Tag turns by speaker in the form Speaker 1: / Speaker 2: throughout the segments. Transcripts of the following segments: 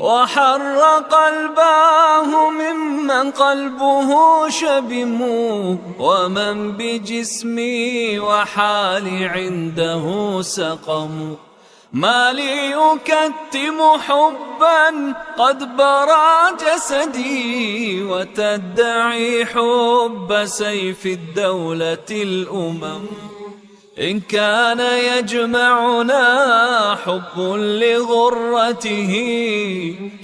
Speaker 1: وحر قلباه ممن قلبه شبم، ومن بجسمي وحالي عنده سقم. ما لي أكتم حبا قد برى جسدي، وتدعي حب سيف الدولة الأمم. إن كان يجمعنا حب لغرته،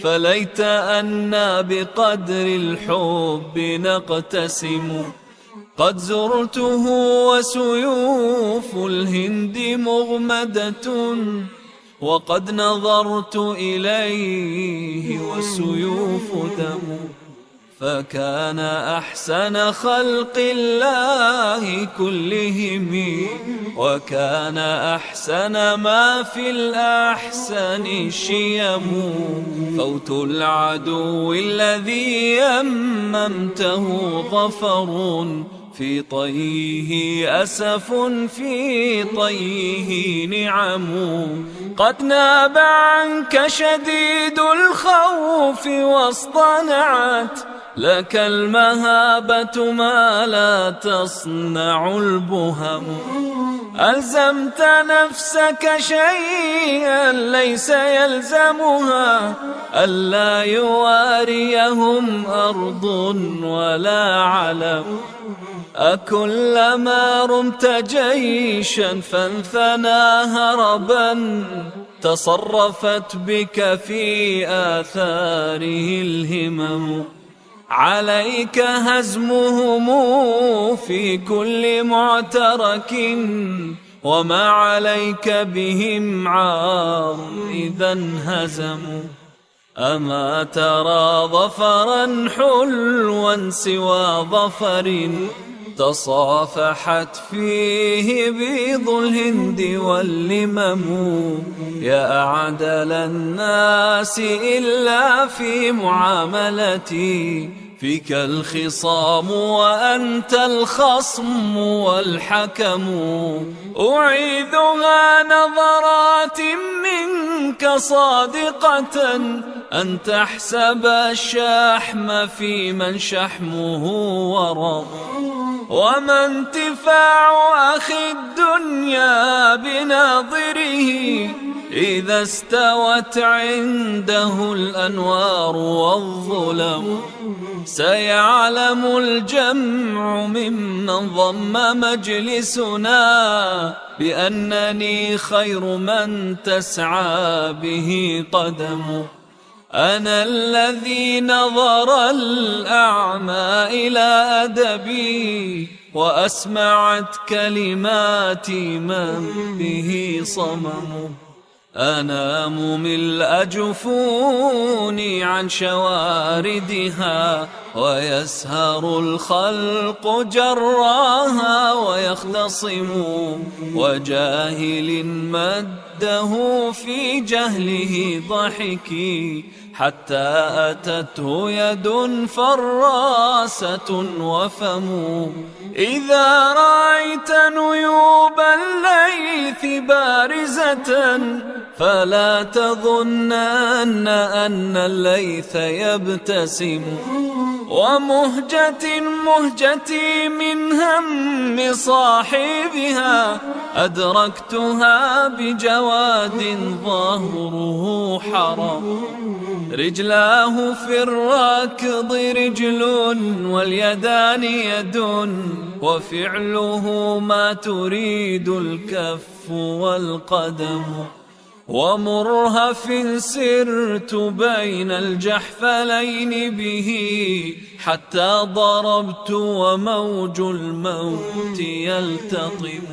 Speaker 1: فليت أنا بقدر الحب نقتسم. قد زرته وسيوف الهند مغمدة، وقد نظرت إليه والسيوف دم. فكان أحسن خلق الله كلهم، وكان أحسن ما في الأحسن شيم. فوت العدو الذي يممته ظفر، في طيه أسف في طيه نعم. قد ناب عنك شديد الخوف واصطنعت لك المهابة ما لا تصنع البهم. ألزمت نفسك شيئا ليس يلزمها، ألا يواريهم أرض ولا علم. أكلما رمت جيشا فانثنى هربا، تصرفت بك في آثاره الهمم. عليك هزمهم في كل معترك، وما عليك بهم عار إذا انهزموا. أما ترى ظفرا حلوا سوى ظفر، تصافحت فيه بيض الهند واللمم. يا أعدل الناس إلا في معاملتي، فيك الخصام وأنت الخصم والحكم. أعيذها نظرات منك صادقة، أن تحسب الشحم في من شحمه ورم. وما انتفاع أخي الدنيا بناظره، إذا استوت عنده الأنوار والظلم. سيعلم الجمع ممن ضم مجلسنا، بأنني خير من تسعى به قدم. أنا الذي نظر الأعمى إلى أدبي، وأسمعت كلماتي من به صمم. أنام ملء جفوني عن شواردها، ويسهر الخلق جراها ويختصم. وجاهل مده في جهله ضحكي، حتى أتته يد فراسة وفم. إذا رأيت نيوب الليث بارزة، فلا تظنن أن الليث يبتسم. ومهجة مهجتي من هم صاحبها، أدركتها بجواد ظهره حرم. رجلاه في الركض رجل، واليدان يد، وفعله ما تريد الكف والقدم. ومرهف سرت بين الجحفلين به، حتى ضربت وموج الموت يلتطم.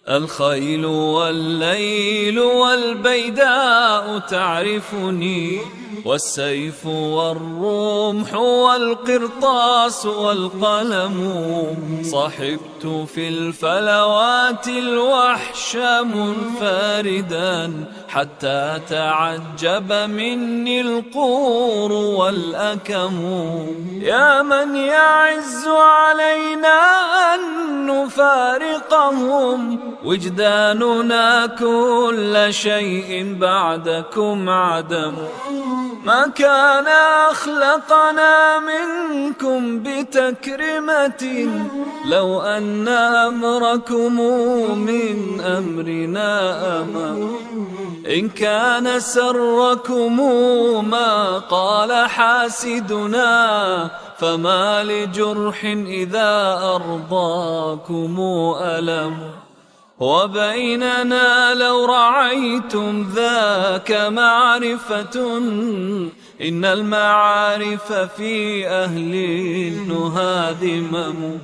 Speaker 1: الخيل والليل والبيداء تعرفني، والسيف والرمح والقرطاس والقلم. صحبت في الفلوات الوحش منفردا حتى تعجب مني القور والأكم. يا من يعز علينا أن نفارقهم، وجداننا كل شيء بعدكم عدم. ما كان أخلقنا منكم بتكرمة، لو أن أمركم من أمرنا أمام. إن كان سركم ما قال حاسدنا، فما لجرح إذا أرضاكم ألم. وبيننا لو رعيتم ذاك معرفة، إن المعارف في أهل النهى ذمم.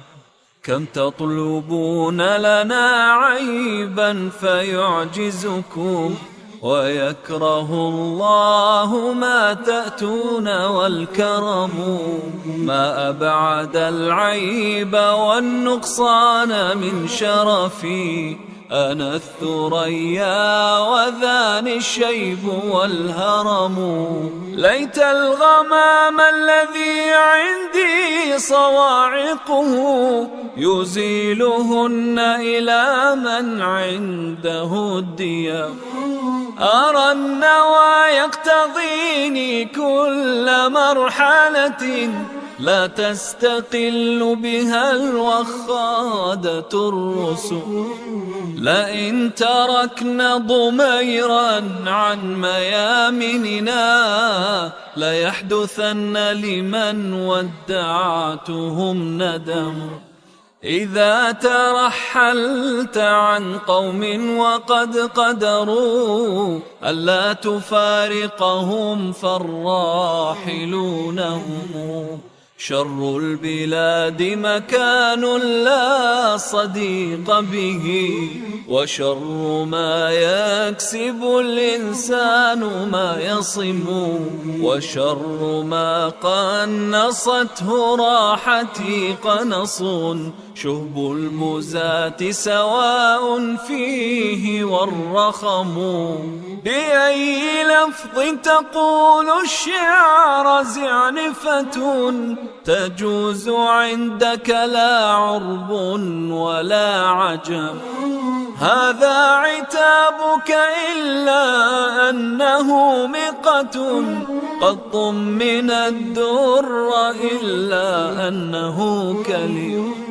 Speaker 1: كم تطلبون لنا عيبا فيعجزكم، ويكره الله ما تأتون والكرم. ما أبعد العيب والنقصان من شرفي، أنا الثريا وذاني الشيب والهرم. ليت الغمام الذي عندي صواعقه، يزيلهن إلى من عنده الديم. أرى النوى يقتضيني كل مرحلة، لا تستقل بها الوخادة الرسل. لئن تركنا ضميرا عن ميامننا، ليحدثن لمن ودعتهم ندم. إذا ترحلت عن قوم وقد قدروا ألا تفارقهم، فالراحلون هم. شر البلاد مكان لا صديق به، وشر ما يكسب الإنسان ما يصم. وشر ما قنصته راحتي قنص، شهب المزاة سواء فيه والرخم. بأي لفظ تقول الشعر زعنفة، تجوز عندك لا عرب ولا عجم. هذا عتابك إلا أنه مقة، قد طمن الدر إلا أنه كلم.